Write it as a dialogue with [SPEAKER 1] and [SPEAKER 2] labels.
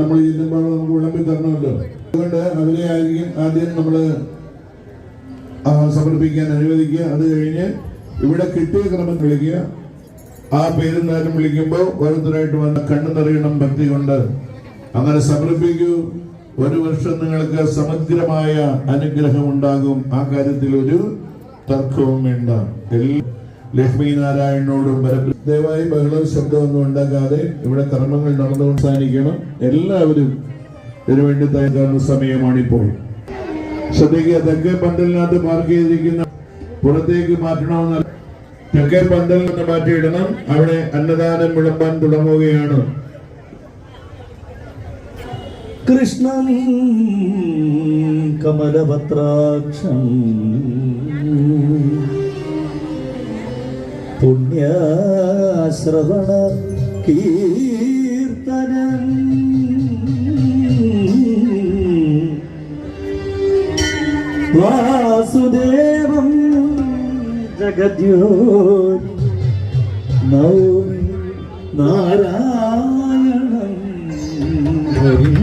[SPEAKER 1] നമ്മൾ ചെല്ലുമ്പോൾ നമുക്ക് വിളമ്പി തരണമല്ലോ. അതുകൊണ്ട് അവരെ ആയിരിക്കും ആദ്യം നമ്മൾ സമർപ്പിക്കാൻ അനുവദിക്കുക. അത് കഴിഞ്ഞ് ഇവിടെ കിട്ടിയ ക്രമം വിളിക്കുക. ആ പേരും നേരം വിളിക്കുമ്പോൾ ഓരോരുത്തരായിട്ട് വന്ന് കണ്ണു നിറയണം ഭക്തി കൊണ്ട്. അങ്ങനെ സമർപ്പിക്കൂ. ഒരു വർഷം നിങ്ങൾക്ക് സമഗ്രമായ അനുഗ്രഹം ഉണ്ടാകും. ആ കാര്യത്തിൽ ഒരു തർക്കവും വേണ്ട. ലക്ഷ്മി നാരായണനോടും ദയവായി ബഹളവും ശബ്ദമൊന്നും ഉണ്ടാക്കാതെ ഇവിടെ കർമ്മങ്ങൾ നടന്നു അവസാനിക്കണം. എല്ലാവരും ഇതിനുവേണ്ടി തയ്യാറുള്ള സമയമാണിപ്പോൾ. ശ്രദ്ധിക്കുക, തെക്കേ പന്തലിനകത്ത് പാർക്ക് ചെയ്തിരിക്കുന്ന പുറത്തേക്ക് മാറ്റണമെന്ന്. തെക്കേ പന്തലിൽ നിന്ന് മാറ്റിയിടണം. അവിടെ അന്നദാനം വിളമ്പാൻ തുടങ്ങുകയാണ്.
[SPEAKER 2] കൃഷ്ണൻ കമലപത്രാക്ഷം പുണ്യശ്രവണ കീർത്തനം വാസുദേവം ജഗദ്യോനി നൗമി നാരായണം ഹരി